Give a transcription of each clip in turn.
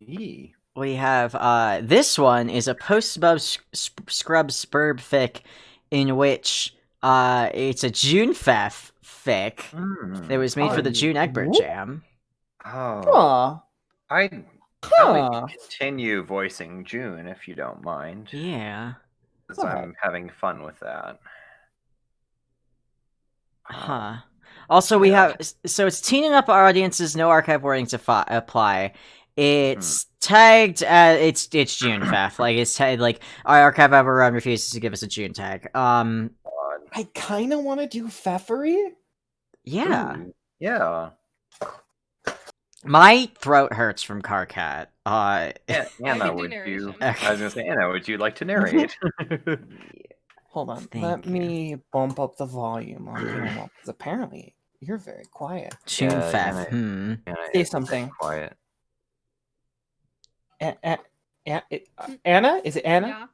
Yee. We have this one is a post-scrub spurb fic in which it's a Junefef fic that was made for the June Egbert Jam. Oh, Huh. I'd like to continue voicing June if you don't mind. Yeah. Because I'm having fun with that. Huh. Also, we have so it's teening up our audiences. No archive wording to apply. It's tagged as it's Junefef. Like it's tagged like our archive overrun refuses to give us a June tag. I kind of want to do Pfeffery. Yeah. Ooh, yeah. My throat hurts from Carcat. Anna, would you? I was gonna say, Anna, would you like to narrate? Hold on. Thank Let you. me bump up the volume on Caramel, because apparently you're very quiet. Junefef. Say something. Quiet. Anna? Is it Anna? Yeah.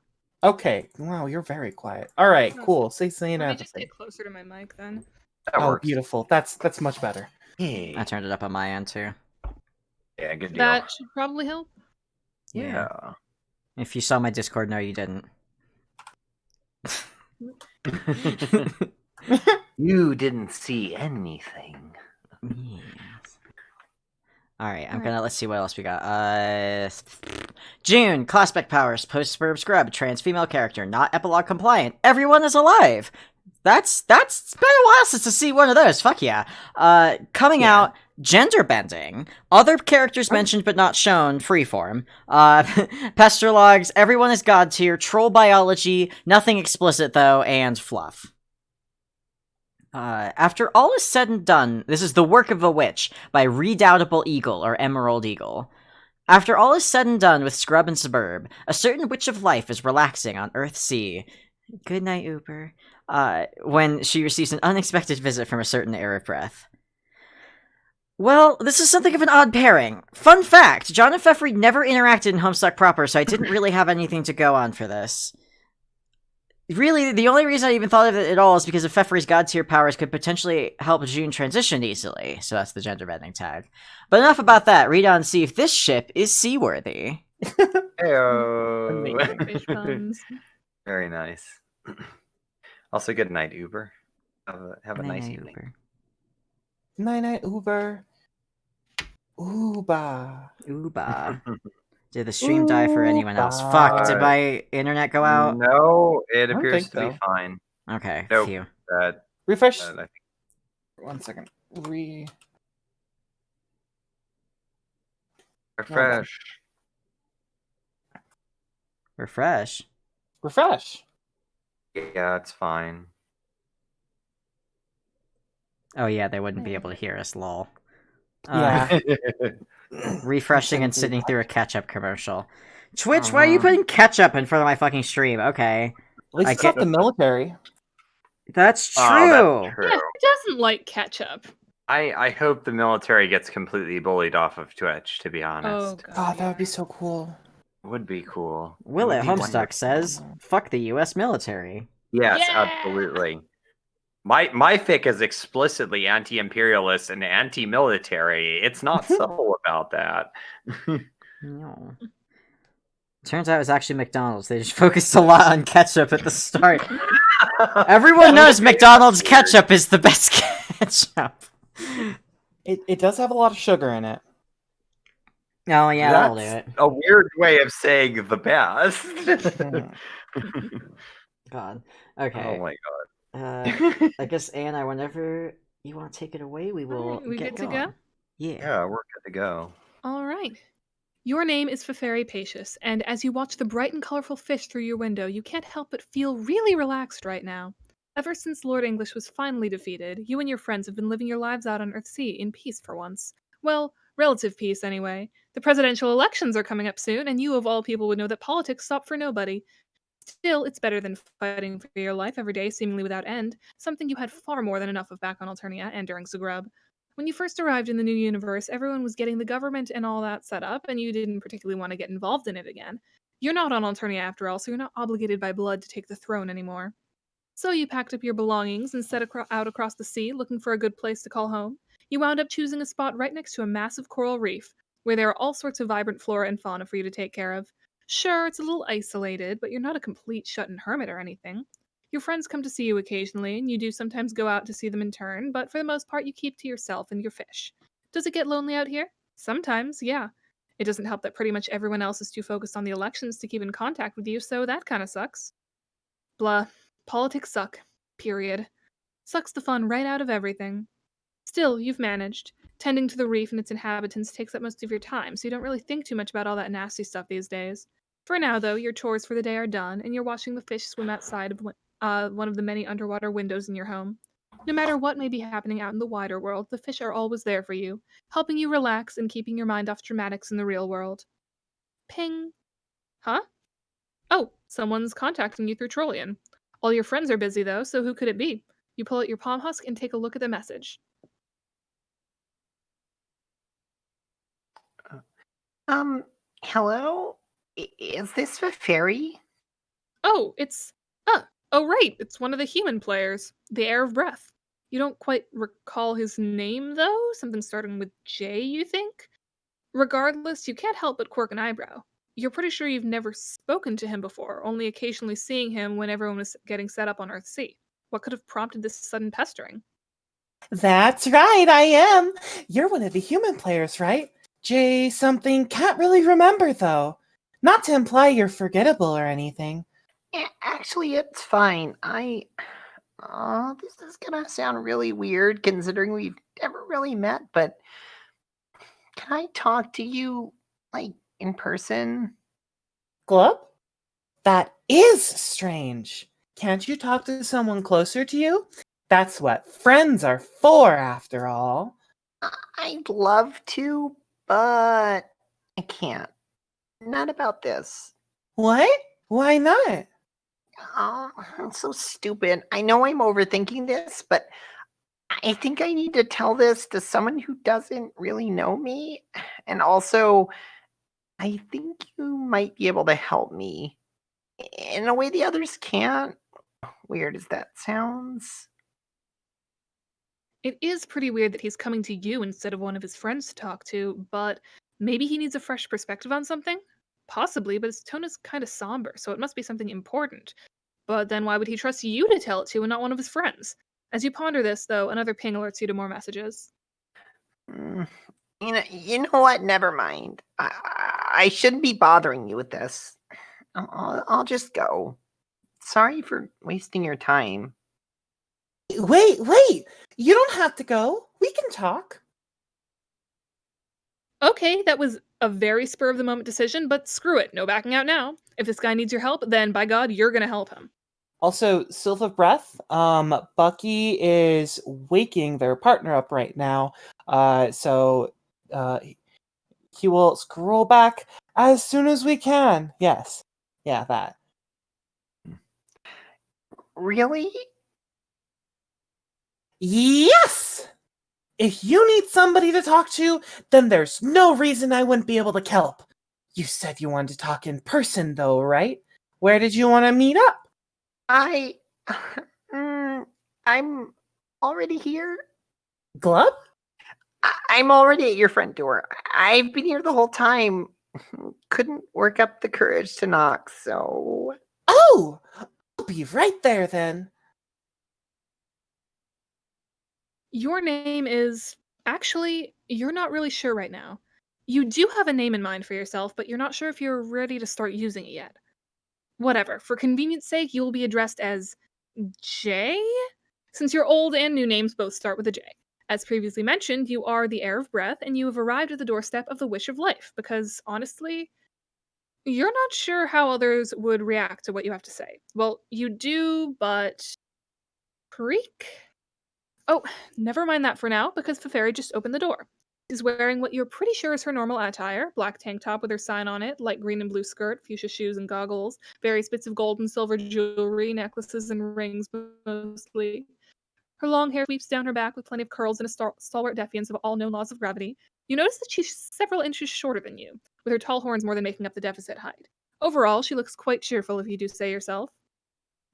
Okay. Wow, you're very quiet. All right, cool. Say Let me Anna. just get closer to my mic then. That Oh, works. beautiful. That's much better. I turned it up on my end too. Yeah, good deal. That should probably help. Yeah. If you saw my Discord, no, you didn't. You didn't see anything. Yes. Alright, let's see what else we got. June, class spec powers, post-spurb scrub, trans female character, not epilogue compliant. Everyone is alive! That's been a while since to see one of those. Fuck yeah. Coming out, gender bending. Other characters mentioned but not shown, freeform. Pesterlogs, everyone is god tier, troll biology, nothing explicit though, and fluff. After all is said and done, this is The Work of a Witch by Redoubtable Eagle or Emerald Eagle. After all is said and done with Scrub and Suburb, a certain witch of life is relaxing on Earthsea. Good night, Uber. When she receives an unexpected visit from a certain air of breath. Well, this is something of an odd pairing. Fun fact, John and Pfeffery never interacted in Homestuck proper, so I didn't really have anything to go on for this. Really, the only reason I even thought of it at all is because of Pfeffery's god tier powers could potentially help June transition easily, so that's the gender bending tag. But enough about that, read on and see if this ship is seaworthy. Heyo. Fish puns. Very nice. Also, good night, Uber. Have a nice evening. Uber. Night, Uber. Uba. Did the stream die for anyone else? Fuck, did my internet go out? No, it appears to be fine. Okay, nope. phew. Refresh. 1 second. Refresh. Refresh. Yeah, it's fine. Oh yeah, they wouldn't be able to hear us, lol. Yeah. Refreshing and sitting through a ketchup commercial. Twitch, why are you putting ketchup in front of my fucking stream? Okay. At least it's not the military. That's true. Oh, that's true. Yeah, it doesn't like ketchup. I hope the military gets completely bullied off of Twitch, to be honest. Oh, God, that would be so cool. Would be cool. Will at Homestuck says, fuck the US military. Yes, absolutely. My fic is explicitly anti-imperialist and anti-military. It's not subtle about that. No. Turns out it was actually McDonald's. They just focused a lot on ketchup at the start. Everyone knows McDonald's ketchup is the best ketchup. It does have a lot of sugar in it. Oh yeah, that'll do it. A weird way of saying the best. God. Okay. Oh my god. I guess Anna, whenever you want to take it away, we will. Right, we get good going. to go? Yeah, we're good to go. All right. Your name is Pfeffery Pacius, and as you watch the bright and colorful fish through your window, you can't help but feel really relaxed right now. Ever since Lord English was finally defeated, you and your friends have been living your lives out on Earthsea in peace for once. Well, relative peace anyway. The presidential elections are coming up soon, and you of all people would know that politics stop for nobody. Still, it's better than fighting for your life every day, seemingly without end, something you had far more than enough of back on Alternia and during Zagreb. When you first arrived in the new universe, everyone was getting the government and all that set up, and you didn't particularly want to get involved in it again. You're not on Alternia after all, so you're not obligated by blood to take the throne anymore. So you packed up your belongings and set out across the sea, looking for a good place to call home. You wound up choosing a spot right next to a massive coral reef, where there are all sorts of vibrant flora and fauna for you to take care of. Sure, it's a little isolated, but you're not a complete shut-in hermit or anything. Your friends come to see you occasionally, and you do sometimes go out to see them in turn, but for the most part, you keep to yourself and your fish. Does it get lonely out here? Sometimes, yeah. It doesn't help that pretty much everyone else is too focused on the elections to keep in contact with you, so that kinda sucks. Blah. Politics suck. Period. Sucks the fun right out of everything. Still, you've managed. Tending to the reef and its inhabitants takes up most of your time, so you don't really think too much about all that nasty stuff these days. For now, though, your chores for the day are done, and you're watching the fish swim outside of one of the many underwater windows in your home. No matter what may be happening out in the wider world, the fish are always there for you, helping you relax and keeping your mind off dramatics in the real world. Ping. Huh? Oh, someone's contacting you through Trollian. All your friends are busy, though, so who could it be? You pull out your palm husk and take a look at the message. Um, Hello? Is this the fairy? Oh, it's. Oh, right. It's one of the human players, the Heir of Breath. You don't quite recall his name, though? Something starting with J, you think? Regardless, you can't help but quirk an eyebrow. You're pretty sure you've never spoken to him before, only occasionally seeing him when everyone was getting set up on Earthsea. What could have prompted this sudden pestering? That's right, I am. You're one of the human players, right? Jay something, can't really remember though. Not to imply you're forgettable or anything. Actually, it's fine. This is gonna sound really weird considering we've never really met, but can I talk to you, like, in person? Glub? That is strange. Can't you talk to someone closer to you? That's what friends are for, after all. I'd love to, but I can't. Not about this. What? Why not? Oh, I'm so stupid. I know I'm overthinking this, but I think I need to tell this to someone who doesn't really know me. And also, I think you might be able to help me in a way the others can't. Weird as that sounds. It is pretty weird that he's coming to you instead of one of his friends to talk to, but maybe he needs a fresh perspective on something? Possibly, but his tone is kind of somber, so it must be something important. But then why would he trust you to tell it to and not one of his friends? As you ponder this, though, another ping alerts you to more messages. Mm, you know what? Never mind. I shouldn't be bothering you with this. I'll just go. Sorry for wasting your time. Wait! You don't have to go. We can talk. Okay, that was a very spur of the moment decision, but screw it, no backing out now. If this guy needs your help, then by God, you're gonna help him. Also, Sylph of Breath, Bucky is waking their partner up right now. So he will scroll back as soon as we can. Yes. Yeah, that. Really? Yes! If you need somebody to talk to, then there's no reason I wouldn't be able to help. You said you wanted to talk in person, though, right? Where did you want to meet up? I. I'm already here. Glub? I'm already at your front door. I've been here the whole time. Couldn't work up the courage to knock, so. Oh! I'll be right there then. Your name is. Actually, you're not really sure right now. You do have a name in mind for yourself, but you're not sure if you're ready to start using it yet. Whatever, for convenience sake, you will be addressed as J? Since your old and new names both start with a J. As previously mentioned, you are the Heir of Breath, and you have arrived at the doorstep of the Wish of Life, because honestly, you're not sure how others would react to what you have to say. Well, you do, but. Creek? Oh, never mind that for now, because Feferi just opened the door. She's wearing what you're pretty sure is her normal attire, black tank top with her sign on it, light green and blue skirt, fuchsia shoes and goggles, various bits of gold and silver jewelry, necklaces and rings mostly. Her long hair sweeps down her back with plenty of curls and a stalwart defiance of all known laws of gravity. You notice that she's several inches shorter than you, with her tall horns more than making up the deficit height. Overall, she looks quite cheerful if you do say yourself.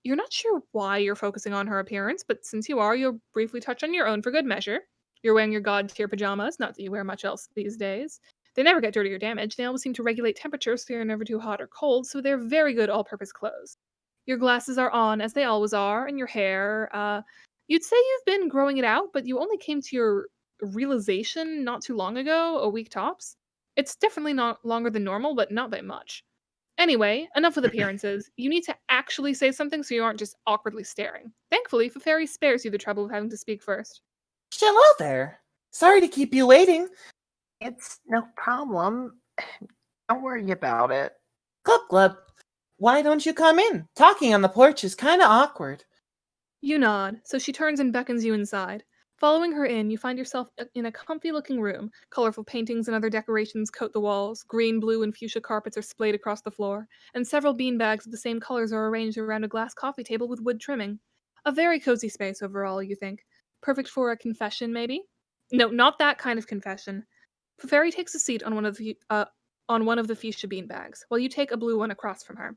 You're not sure why you're focusing on her appearance, but since you are, you'll briefly touch on your own for good measure. You're wearing your god tier pajamas, not that you wear much else these days. They never get dirty or damaged. They always seem to regulate temperature so you're never too hot or cold, so they're very good all-purpose clothes. Your glasses are on, as they always are, and your hair, you'd say you've been growing it out, but you only came to your realization not too long ago, a week tops. It's definitely not longer than normal, but not by much. Anyway, enough with appearances. You need to actually say something so you aren't just awkwardly staring. Thankfully, Feferi spares you the trouble of having to speak first. Hello there. Sorry to keep you waiting. It's no problem. Don't worry about it. Glub glub. Why don't you come in? Talking on the porch is kind of awkward. You nod, so she turns and beckons you inside. Following her in, you find yourself in a comfy-looking room. Colorful paintings and other decorations coat the walls, green, blue, and fuchsia carpets are splayed across the floor, and several beanbags of the same colors are arranged around a glass coffee table with wood trimming. A very cozy space overall, you think. Perfect for a confession, maybe? No, not that kind of confession. Feferi takes a seat on one of the fuchsia beanbags, while you take a blue one across from her.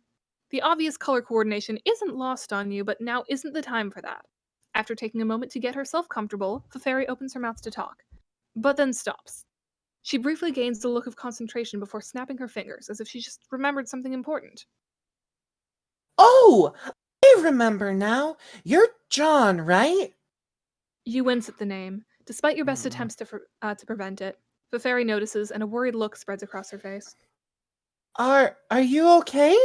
The obvious color coordination isn't lost on you, but now isn't the time for that. After taking a moment to get herself comfortable, Feferi opens her mouth to talk, but then stops. She briefly gains a look of concentration before snapping her fingers, as if she just remembered something important. Oh, I remember now. You're John, right? You wince at the name, despite your best attempts to prevent it. Feferi notices, and a worried look spreads across her face. Are you okay?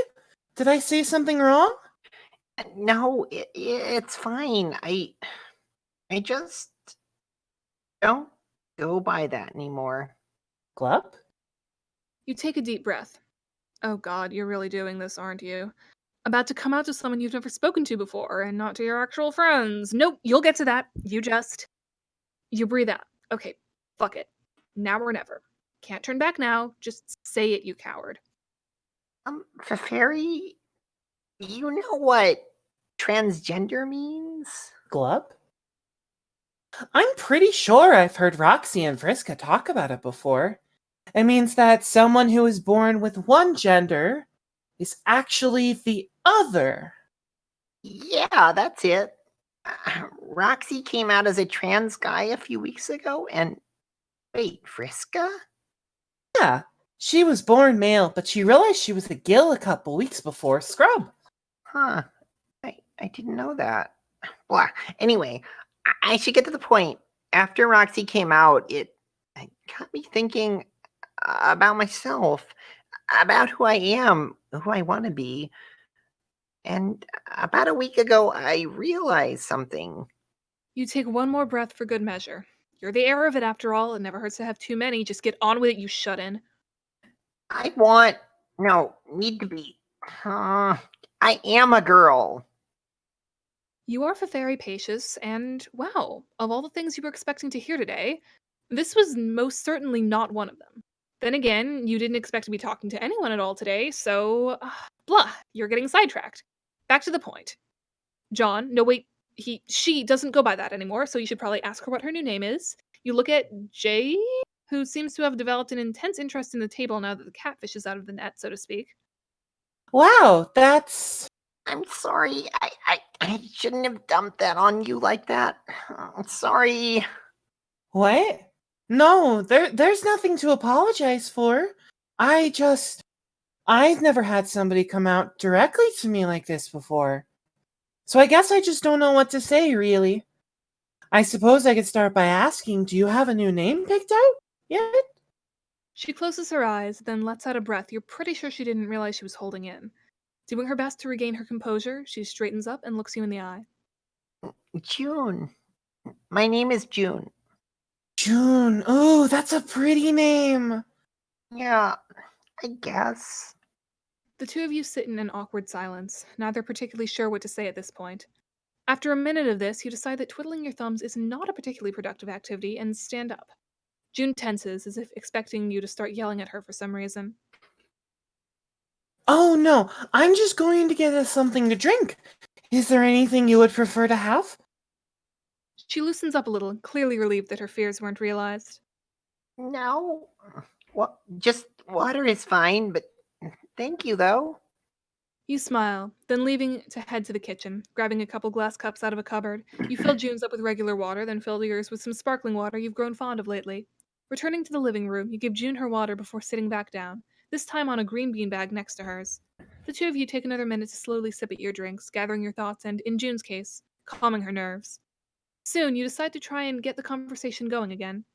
Did I say something wrong? No, it's fine. I just don't go by that anymore. Glub? You take a deep breath. Oh god, you're really doing this, aren't you? About to come out to someone you've never spoken to before, and not to your actual friends. Nope, you'll get to that. You breathe out. Okay, fuck it. Now or never. Can't turn back now. Just say it, you coward. Fairy, you know what transgender means? Glub? I'm pretty sure I've heard Roxy and Vriska talk about it before. It means that someone who is born with one gender is actually the other. Yeah, that's it. Roxy came out as a trans guy a few weeks ago, and wait, Vriska? Yeah, she was born male, but she realized she was a Gil a couple weeks before Scrub. Huh. I didn't know that. Blah. Anyway, I should get to the point. After Roxy came out, it got me thinking about myself, about who I am, who I want to be. And about a week ago, I realized something. You take one more breath for good measure. You're the heir of it after all. It never hurts to have too many. Just get on with it, you shut in. Need to be. I am a girl. You are Feferi Pacious, and wow, of all the things you were expecting to hear today, this was most certainly not one of them. Then again, you didn't expect to be talking to anyone at all today, so blah, you're getting sidetracked. Back to the point. John, no wait, she doesn't go by that anymore, so you should probably ask her what her new name is. You look at Jay, who seems to have developed an intense interest in the table now that the catfish is out of the net, so to speak. Wow, that's... I'm sorry. I shouldn't have dumped that on you like that. I'm sorry. What? No, there's nothing to apologize for. I've never had somebody come out directly to me like this before. So I guess I just don't know what to say, really. I suppose I could start by asking, do you have a new name picked out yet? She closes her eyes, then lets out a breath you're pretty sure she didn't realize she was holding in. Doing her best to regain her composure, she straightens up and looks you in the eye. June. My name is June. June. Oh, that's a pretty name. Yeah, I guess. The two of you sit in an awkward silence, neither particularly sure what to say at this point. After a minute of this, you decide that twiddling your thumbs is not a particularly productive activity and stand up. June tenses, as if expecting you to start yelling at her for some reason. Oh no, I'm just going to get us something to drink. Is there anything you would prefer to have? She loosens up a little, clearly relieved that her fears weren't realized. No. Well, just water is fine, but thank you, though. You smile, then leaving to head to the kitchen, grabbing a couple glass cups out of a cupboard. You fill June's up with regular water, then fill yours with some sparkling water you've grown fond of lately. Returning to the living room, you give June her water before sitting back down, this time on a green beanbag next to hers. The two of you take another minute to slowly sip at your drinks, gathering your thoughts and, in June's case, calming her nerves. Soon, you decide to try and get the conversation going again.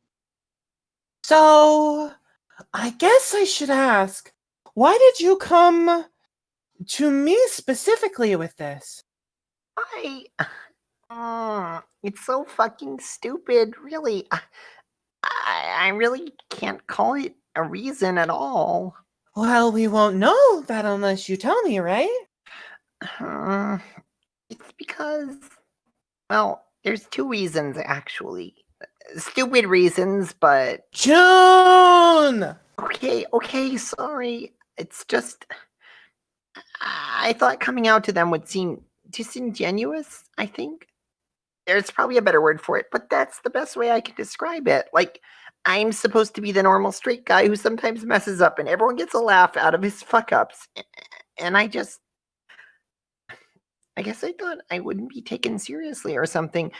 So, I guess I should ask, why did you come to me specifically with this? It's so fucking stupid, really. I really can't call it a reason at all. Well, we won't know that unless you tell me, right? It's because, well, there's two reasons actually. Stupid reasons, but June! okay, sorry. It's just I thought coming out to them would seem disingenuous, I think. There's probably a better word for it, but that's the best way I can describe it. Like, I'm supposed to be the normal straight guy who sometimes messes up and everyone gets a laugh out of his fuck ups. And I guess I thought I wouldn't be taken seriously or something.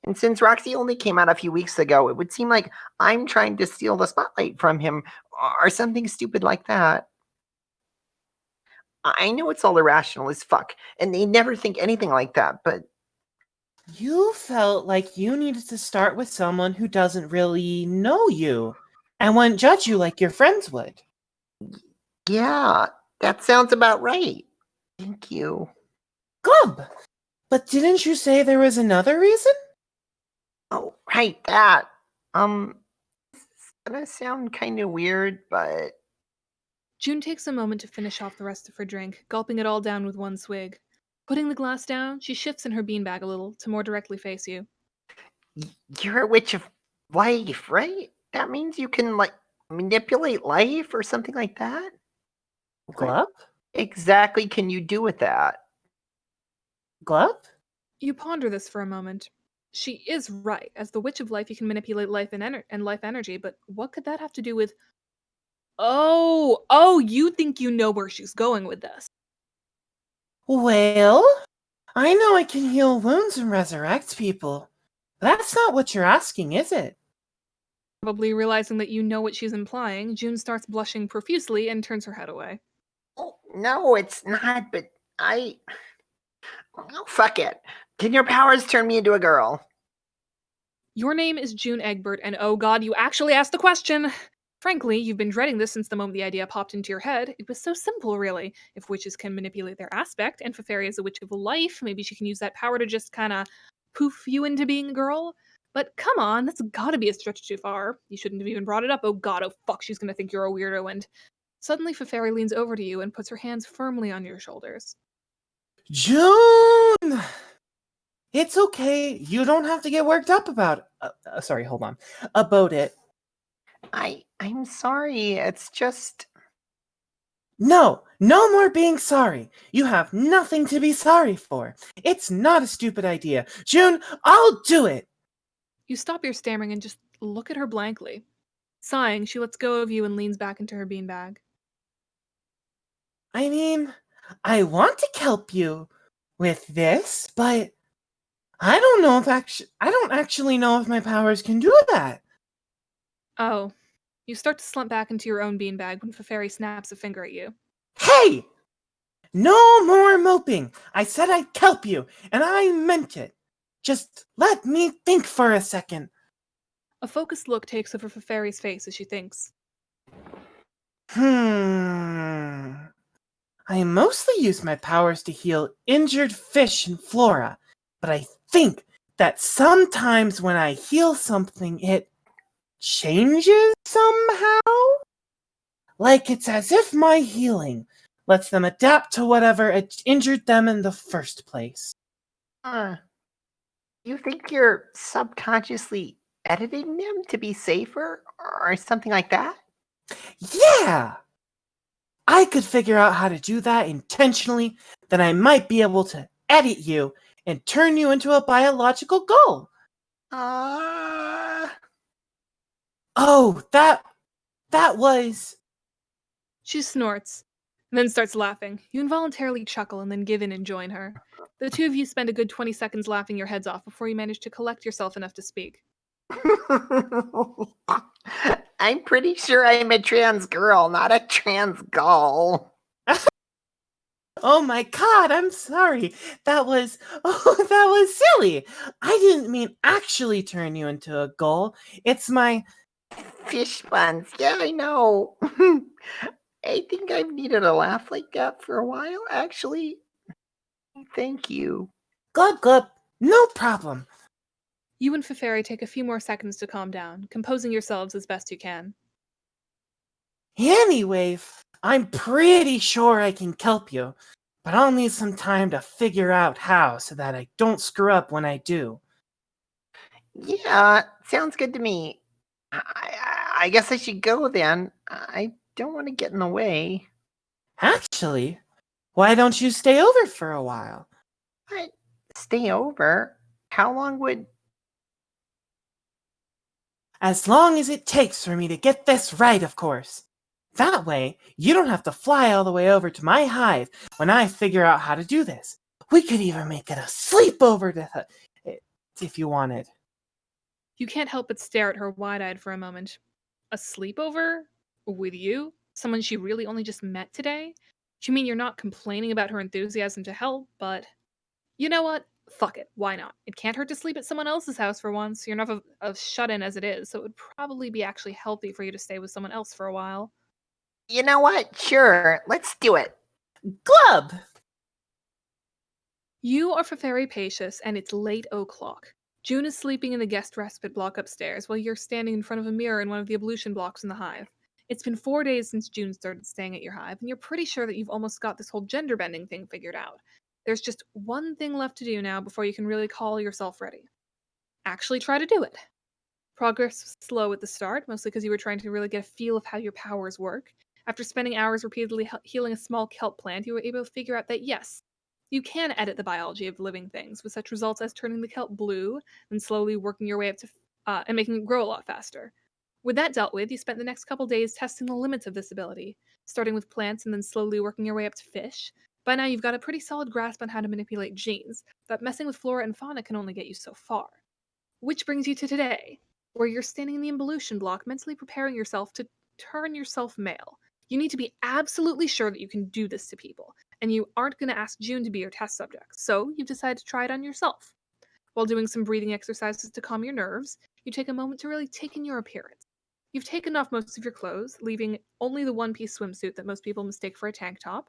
And since Roxy only came out a few weeks ago, it would seem like I'm trying to steal the spotlight from him or something stupid like that. I know it's all irrational as fuck, and they never think anything like that, but You felt like you needed to start with someone who doesn't really know you and wouldn't judge you like your friends would. yeah, that sounds about right. Thank you. Glub! But didn't you say there was another reason? Oh, right, that. It's gonna sound kind of weird, but June takes a moment to finish off the rest of her drink, gulping it all down with one swig. Putting the glass down, she shifts in her beanbag a little to more directly face you. you're a witch of life, right? That means you can, like, manipulate life or something like that? What Glub? exactly can you do with that? Glub? You ponder this for a moment. She is right. As the Witch of Life, you can manipulate life and life energy, but what could that have to do with... Oh, you think you know where she's going with this. Well, I know I can heal wounds and resurrect people. That's not what you're asking, is it? Probably realizing that you know what she's implying, June starts blushing profusely and turns her head away. Oh, no, it's not, but I. Oh, fuck it. Can your powers turn me into a girl? Your name is June Egbert, and oh god, you actually asked the question! Frankly, you've been dreading this since the moment the idea popped into your head. It was so simple, really. If witches can manipulate their aspect, and Feferi is a witch of life, maybe she can use that power to just kinda poof you into being a girl. But come on, that's gotta be a stretch too far. You shouldn't have even brought it up. Oh god, oh fuck, she's gonna think you're a weirdo, and... Suddenly, Feferi leans over to you and puts her hands firmly on your shoulders. June! It's okay. You don't have to get worked up about sorry, hold on. About it. I'm sorry. It's just. No more being sorry. You have nothing to be sorry for. It's not a stupid idea. June, I'll do it. You stop your stammering and just look at her blankly. Sighing, she lets go of you and leans back into her beanbag. I mean, I want to help you with this, but I don't actually know if my powers can do that. Oh. You start to slump back into your own beanbag when Feferi snaps a finger at you. Hey! No more moping. I said I'd help you, and I meant it. Just let me think for a second. A focused look takes over Feferi's face as she thinks. I mostly use my powers to heal injured fish and flora, but I think that sometimes when I heal something, it changes somehow? Like it's as if my healing lets them adapt to whatever injured them in the first place. You think you're subconsciously editing them to be safer or something like that? Yeah! I could figure out how to do that intentionally, then I might be able to edit you and turn you into a biological gull. Oh, that was... She snorts, and then starts laughing. You involuntarily chuckle and then give in and join her. The two of you spend a good 20 seconds laughing your heads off before you manage to collect yourself enough to speak. I'm pretty sure I'm a trans girl, not a trans gull. Oh my god, I'm sorry. That was silly. I didn't mean actually turn you into a gull. It's my Fish buns. Yeah, I know. I think I've needed a laugh like that for a while, actually. Thank you. glub glub. No problem. You and Feferi take a few more seconds to calm down, composing yourselves as best you can. Anyway, I'm pretty sure I can kelp you, but I'll need some time to figure out how so that I don't screw up when I do. Yeah, sounds good to me. I guess I should go then. I don't want to get in the way. Actually, why don't you stay over for a while? But stay over? How long would... As long as it takes for me to get this right, of course. That way, you don't have to fly all the way over to my hive when I figure out how to do this. We could even make it a sleepover if you wanted. You can't help but stare at her wide-eyed for a moment. A sleepover? With you? Someone she really only just met today? You mean you're not complaining about her enthusiasm to help, but... You know what? Fuck it. Why not? It can't hurt to sleep at someone else's house for once. You're enough of a shut-in as it is, so it would probably be actually healthy for you to stay with someone else for a while. You know what? Sure, let's do it. Glub! You are Feferi Pacius, and it's late o'clock. June is sleeping in the guest respite block upstairs, while you're standing in front of a mirror in one of the ablution blocks in the hive. It's been 4 days since June started staying at your hive, and you're pretty sure that you've almost got this whole gender bending thing figured out. There's just one thing left to do now before you can really call yourself ready. Actually try to do it. Progress was slow at the start, mostly because you were trying to really get a feel of how your powers work. After spending hours repeatedly healing a small kelp plant, you were able to figure out that yes, you can edit the biology of living things, with such results as turning the kelp blue, and slowly working your way up to and making it grow a lot faster. With that dealt with, you spent the next couple days testing the limits of this ability, starting with plants and then slowly working your way up to fish. By now, you've got a pretty solid grasp on how to manipulate genes, but messing with flora and fauna can only get you so far. Which brings you to today, where you're standing in the involution block, mentally preparing yourself to turn yourself male. You need to be absolutely sure that you can do this to people, and you aren't going to ask June to be your test subject, so you've decided to try it on yourself. While doing some breathing exercises to calm your nerves, you take a moment to really take in your appearance. You've taken off most of your clothes, leaving only the one-piece swimsuit that most people mistake for a tank top.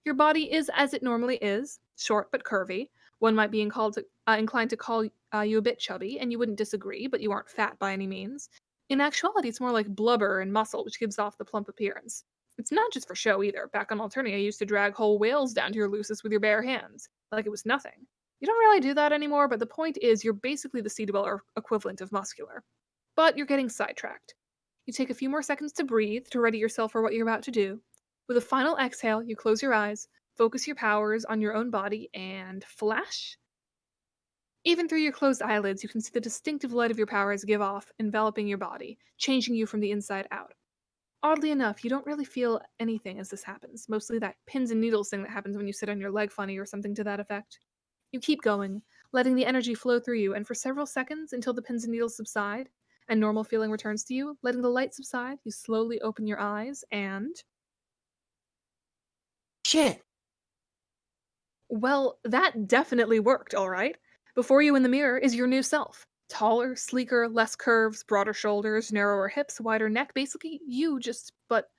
Your body is as it normally is, short but curvy. One might be inclined to call you a bit chubby, and you wouldn't disagree, but you aren't fat by any means. In actuality, it's more like blubber and muscle, which gives off the plump appearance. It's not just for show either. Back on Alternia, you used to drag whole whales down to your Lucis with your bare hands, like it was nothing. You don't really do that anymore, but the point is you're basically the sea dweller equivalent of muscular. But you're getting sidetracked. You take a few more seconds to breathe, to ready yourself for what you're about to do. With a final exhale, you close your eyes, focus your powers on your own body, and flash. Even through your closed eyelids, you can see the distinctive light of your powers give off, enveloping your body, changing you from the inside out. Oddly enough, you don't really feel anything as this happens, mostly that pins and needles thing that happens when you sit on your leg funny or something to that effect. You keep going, letting the energy flow through you, and for several seconds until the pins and needles subside, and normal feeling returns to you, letting the light subside, you slowly open your eyes, and... Shit. Well, that definitely worked, alright? Before you in the mirror is your new self. Taller, sleeker, less curves, broader shoulders, narrower hips, wider neck, basically you but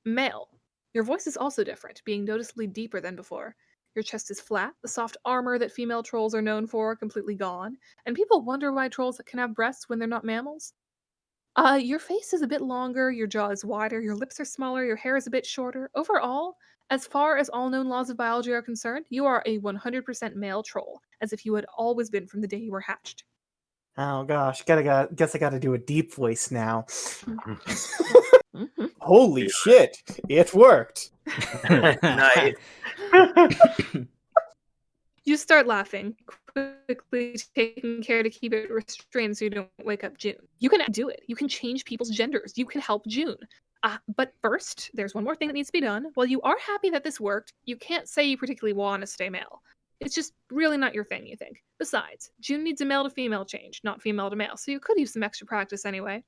male. Your voice is also different, being noticeably deeper than before. Your chest is flat, the soft armor that female trolls are known for completely gone, and people wonder why trolls can have breasts when they're not mammals. Your face is a bit longer, your jaw is wider, your lips are smaller, your hair is a bit shorter. Overall, as far as all known laws of biology are concerned, you are a 100% male troll, as if you had always been from the day you were hatched. Oh gosh, guess I gotta do a deep voice now. Mm-hmm. Holy shit, it worked. Nice. You start laughing, quickly taking care to keep it restrained so you don't wake up June. You can do it. You can change people's genders. You can help June. But first, there's one more thing that needs to be done. While you are happy that this worked, you can't say you particularly want to stay male. It's just really not your thing, you think. Besides, June needs a male to female change, not female to male, so you could use some extra practice anyway.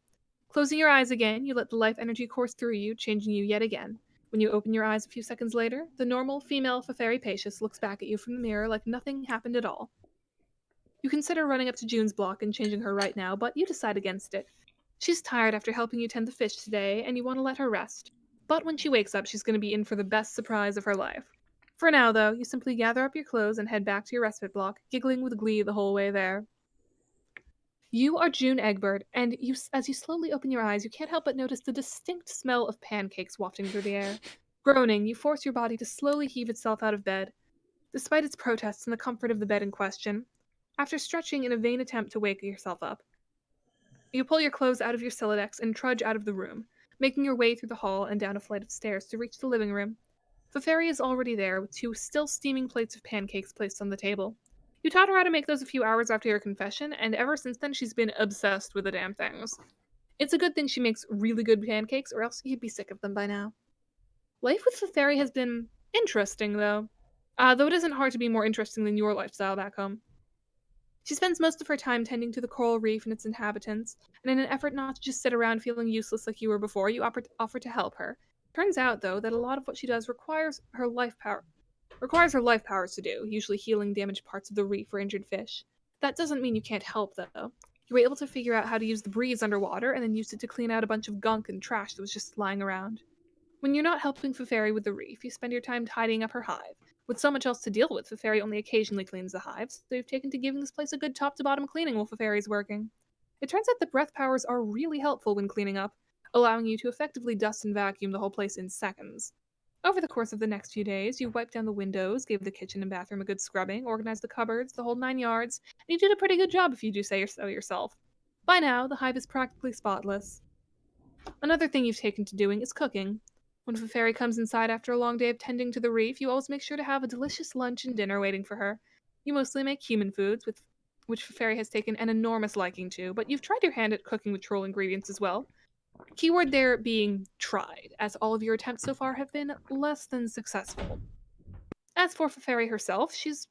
Closing your eyes again, you let the life energy course through you, changing you yet again. When you open your eyes a few seconds later, the normal female Feferi Pacius looks back at you from the mirror like nothing happened at all. You consider running up to June's block and changing her right now, but you decide against it. She's tired after helping you tend the fish today, and you want to let her rest. But when she wakes up, she's going to be in for the best surprise of her life. For now, though, you simply gather up your clothes and head back to your respite block, giggling with glee the whole way there. You are June Egbert, and as you slowly open your eyes, you can't help but notice the distinct smell of pancakes wafting through the air. Groaning, you force your body to slowly heave itself out of bed. Despite its protests and the comfort of the bed in question, after stretching in a vain attempt to wake yourself up, you pull your clothes out of your Silodex and trudge out of the room, making your way through the hall and down a flight of stairs to reach the living room. Feferi is already there, with 2 still steaming plates of pancakes placed on the table. You taught her how to make those a few hours after your confession, and ever since then she's been obsessed with the damn things. It's a good thing she makes really good pancakes, or else you'd be sick of them by now. Life with Feferi has been interesting, though. Though it isn't hard to be more interesting than your lifestyle back home. She spends most of her time tending to the coral reef and its inhabitants, and in an effort not to just sit around feeling useless like you were before, you offer to help her. Turns out, though, that a lot of what she does requires her life powers to do, usually healing damaged parts of the reef or injured fish. That doesn't mean you can't help, though. You were able to figure out how to use the breeze underwater and then use it to clean out a bunch of gunk and trash that was just lying around. When you're not helping Feferi with the reef, you spend your time tidying up her hive. With so much else to deal with, Feferi only occasionally cleans the hives, so you've taken to giving this place a good top-to-bottom cleaning while Feferi's working. It turns out that breath powers are really helpful when cleaning up, allowing you to effectively dust and vacuum the whole place in seconds. Over the course of the next few days, you wiped down the windows, gave the kitchen and bathroom a good scrubbing, organized the cupboards, the whole 9 yards, and you did a pretty good job if you do say so yourself. By now, the hive is practically spotless. Another thing you've taken to doing is cooking. When Feferi comes inside after a long day of tending to the reef, you always make sure to have a delicious lunch and dinner waiting for her. You mostly make human foods, which Feferi has taken an enormous liking to, but you've tried your hand at cooking with troll ingredients as well. Keyword there being tried, as all of your attempts so far have been less than successful. As for Feferi herself, she's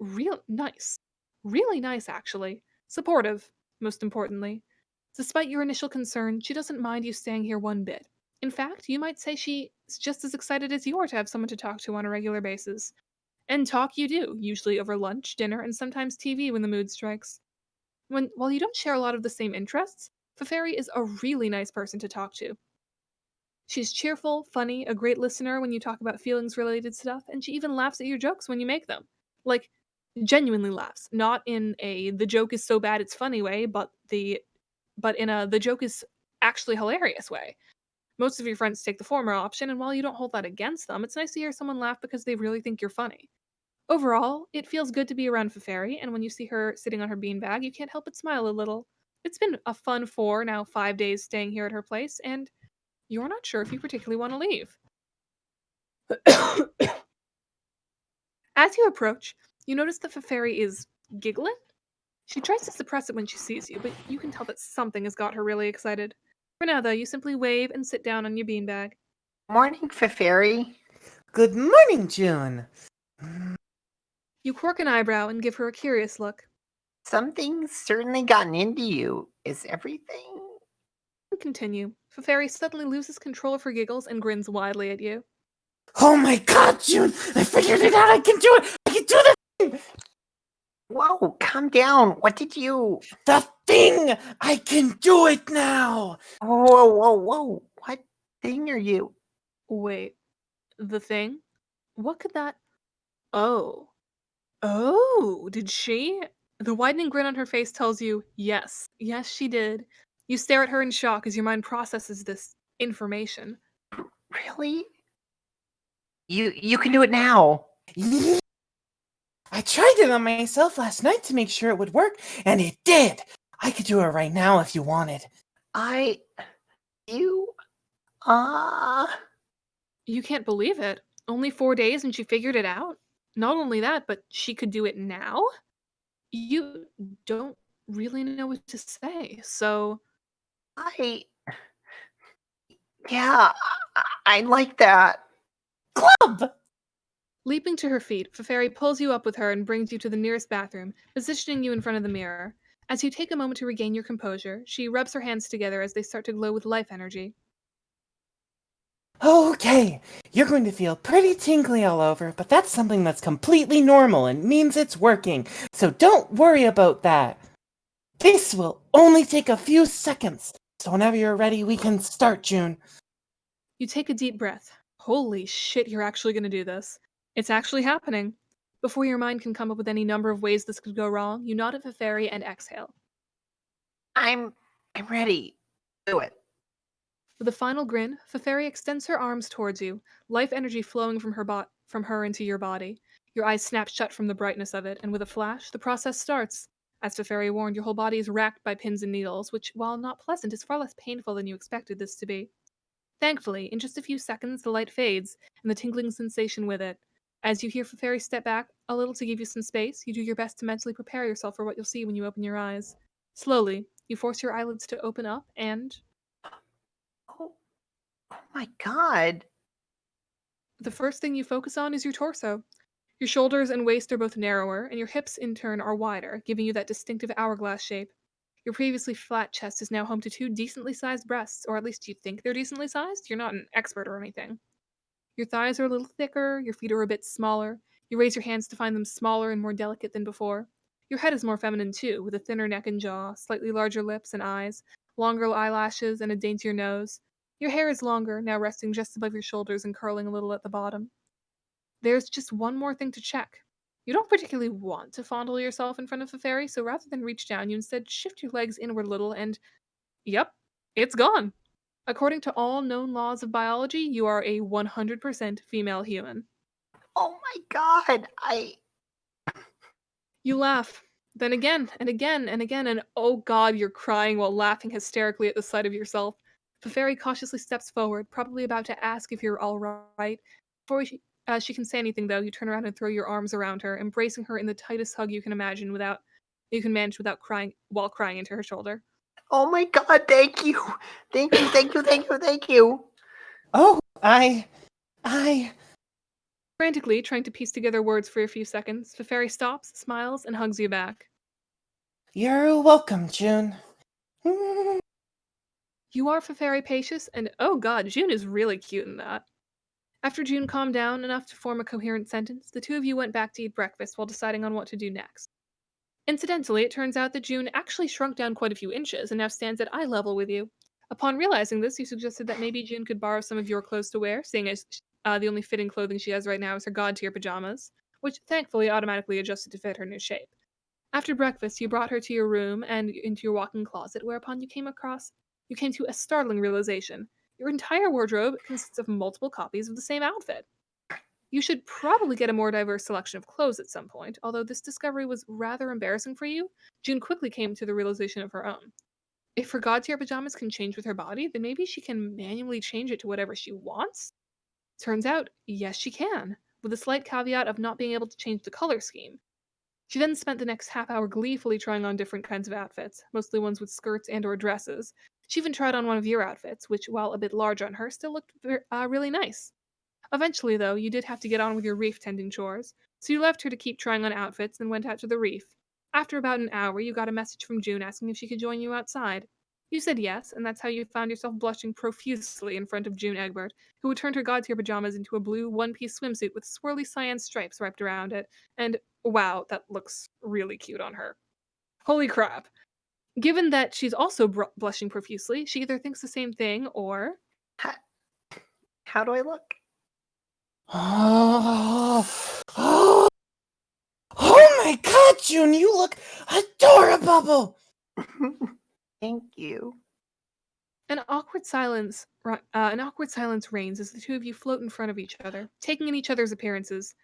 real nice. Really nice, actually. Supportive, most importantly. Despite your initial concern, she doesn't mind you staying here one bit. In fact, you might say she's just as excited as you are to have someone to talk to on a regular basis. And talk you do, usually over lunch, dinner, and sometimes TV when the mood strikes. While you don't share a lot of the same interests, Feferi is a really nice person to talk to. She's cheerful, funny, a great listener when you talk about feelings-related stuff, and she even laughs at your jokes when you make them. Like, genuinely laughs. Not in a the joke is so bad it's funny way, but in a the joke is actually hilarious way. Most of your friends take the former option, and while you don't hold that against them, it's nice to hear someone laugh because they really think you're funny. Overall, it feels good to be around Feferi, and when you see her sitting on her beanbag, you can't help but smile a little. It's been a fun 5 days staying here at her place, and you're not sure if you particularly want to leave. As you approach, you notice that Feferi is giggling. She tries to suppress it when she sees you, but you can tell that something has got her really excited. For now, though, you simply wave and sit down on your beanbag. Morning, Feferi. Good morning, June. You quirk an eyebrow and give her a curious look. Something's certainly gotten into you. Is everything? Continue. Feferi suddenly loses control of her giggles and grins widely at you. Oh my god, June! I figured it out! I can do it! I can do the thing! Whoa, calm down. What did you... The thing! I can do it now! Whoa. What thing are you... Wait. The thing? What could that... Oh, did she? The widening grin on her face tells you, yes, she did. You stare at her in shock as your mind processes this information. Really? You can do it now. I tried it on myself last night to make sure it would work, and it did! I could do it right now if you wanted. You can't believe it. Only 4 days and she figured it out? Not only that, but she could do it now? You don't really know what to say, so... Yeah, I like that. Club! Leaping to her feet, Feferi pulls you up with her and brings you to the nearest bathroom, positioning you in front of the mirror. As you take a moment to regain your composure, she rubs her hands together as they start to glow with life energy. Okay, you're going to feel pretty tingly all over, but that's something that's completely normal and means it's working, so don't worry about that. This will only take a few seconds, so whenever you're ready, we can start, June. You take a deep breath. Holy shit, you're actually going to do this. It's actually happening. Before your mind can come up with any number of ways this could go wrong, you nod at Feferi and exhale. I'm ready. Do it. With a final grin, Feferi extends her arms towards you, life energy flowing from her into your body. Your eyes snap shut from the brightness of it, and with a flash, the process starts. As Feferi warned, your whole body is racked by pins and needles, which, while not pleasant, is far less painful than you expected this to be. Thankfully, in just a few seconds, the light fades, and the tingling sensation with it. As you hear Feferi step back a little to give you some space, you do your best to mentally prepare yourself for what you'll see when you open your eyes. Slowly, you force your eyelids to open up, and Oh, oh my god. the first thing you focus on is your torso. Your shoulders and waist are both narrower, and your hips, in turn, are wider, giving you that distinctive hourglass shape. Your previously flat chest is now home to two decently sized breasts, or at least you think they're decently sized. You're not an expert or anything. Your thighs are a little thicker, your feet are a bit smaller. You raise your hands to find them smaller and more delicate than before. Your head is more feminine too, with a thinner neck and jaw, slightly larger lips and eyes, longer eyelashes, and a daintier nose. Your hair is longer, now resting just above your shoulders and curling a little at the bottom. There's just one more thing to check. You don't particularly want to fondle yourself in front of a fairy, so rather than reach down, you instead shift your legs inward a little and, yep, it's gone. According to all known laws of biology, you are a 100% female human. Oh my god. You laugh, then again and again and again, and oh god, you're crying while laughing hysterically at the sight of yourself. The fairy cautiously steps forward, probably about to ask if you're all right. Before she can say anything, though, you turn around and throw your arms around her, embracing her in the tightest hug you can manage without crying while crying into her shoulder. Oh my god, thank you. Thank you, thank you, thank you, thank you. Oh, Frantically trying to piece together words for a few seconds, the fairy stops, smiles, and hugs you back. You're welcome, June. You are Feferi Pacious, and oh god, June is really cute in that. After June calmed down enough to form a coherent sentence, the two of you went back to eat breakfast while deciding on what to do next. Incidentally, it turns out that June actually shrunk down quite a few inches and now stands at eye level with you. Upon realizing this, you suggested that maybe June could borrow some of your clothes to wear, seeing as the only fitting clothing she has right now is her god tier pajamas, which thankfully automatically adjusted to fit her new shape. After breakfast, you brought her to your room and into your walk-in closet, whereupon you came to a startling realization. Your entire wardrobe consists of multiple copies of the same outfit. You should probably get a more diverse selection of clothes at some point, although this discovery was rather embarrassing for you. June quickly came to the realization of her own. If her god tier pajamas can change with her body, then maybe she can manually change it to whatever she wants? Turns out, yes, she can, with a slight caveat of not being able to change the color scheme. She then spent the next half hour gleefully trying on different kinds of outfits, mostly ones with skirts and or dresses. She even tried on one of your outfits, which, while a bit large on her, still looked really nice. Eventually, though, you did have to get on with your reef tending chores, so you left her to keep trying on outfits and went out to the reef. After about an hour, you got a message from June asking if she could join you outside. You said yes, and that's how you found yourself blushing profusely in front of June Egbert, who had turned her god tier pajamas into a blue one-piece swimsuit with swirly cyan stripes wrapped around it, and wow, that looks really cute on her. Holy crap. Given that she's also blushing profusely, she either thinks the same thing or... How do I look? Oh my god, June, you look adorable! Thank you. An awkward silence reigns as the two of you float in front of each other, taking in each other's appearances.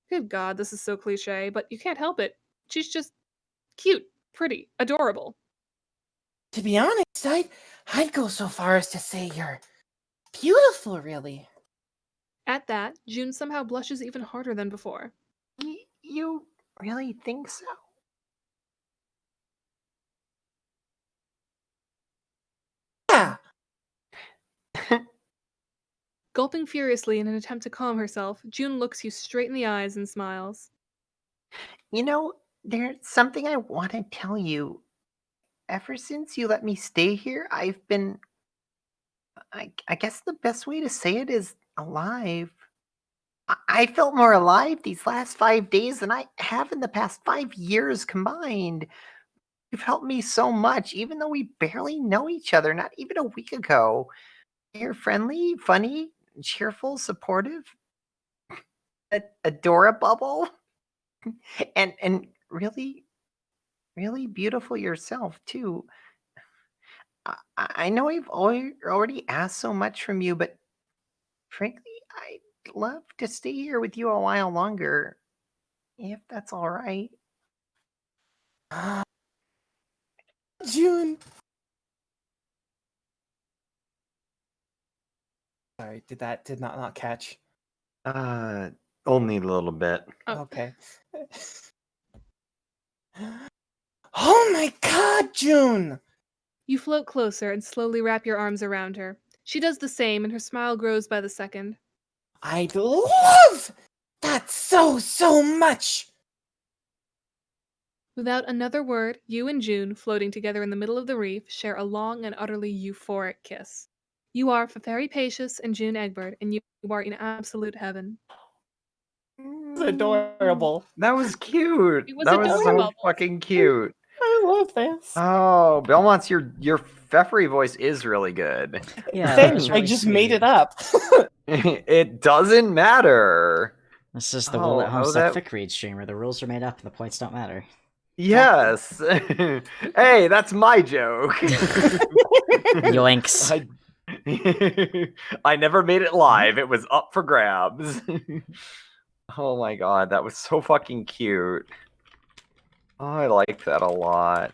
Good god, this is so cliche, but you can't help it. She's just cute, pretty, adorable. To be honest, I'd go so far as to say you're beautiful, really. At that, June somehow blushes even harder than before. You really think so? Yeah. Gulping furiously in an attempt to calm herself, June looks you straight in the eyes and smiles. You know, there's something I want to tell you. Ever since you let me stay here, I've been, I guess the best way to say it is alive. I felt more alive these last 5 days than I have in the past 5 years combined. You've helped me so much, even though we barely know each other, not even a week ago. You're friendly, funny, cheerful, supportive, adorable, and really, really beautiful yourself too. I know I've already asked so much from you, but frankly, I'd love to stay here with you a while longer, if that's all right. June. Sorry, did not catch. Only a little bit. Oh. Okay. Oh my god, June! You float closer and slowly wrap your arms around her. She does the same, and her smile grows by the second. I'd love that so much! Without another word, you and June, floating together in the middle of the reef, share a long and utterly euphoric kiss. You are Feferi Pacius and June Egbert, and you are in absolute heaven. It's adorable. That was cute. It was that was so adorable. fucking cute. I love this. Oh, Belmont's your Pfeffery voice is really good. Yeah, that Thanks, was I really just sweet. made it up. It doesn't matter. This is the Oh, Will at oh, Homestead that- Fic Read streamer. The rules are made up and the points don't matter. Yes. Hey, that's my joke. Yoinks. I never made it live. It was up for grabs. Oh my god, that was so fucking cute. Oh, I like that a lot.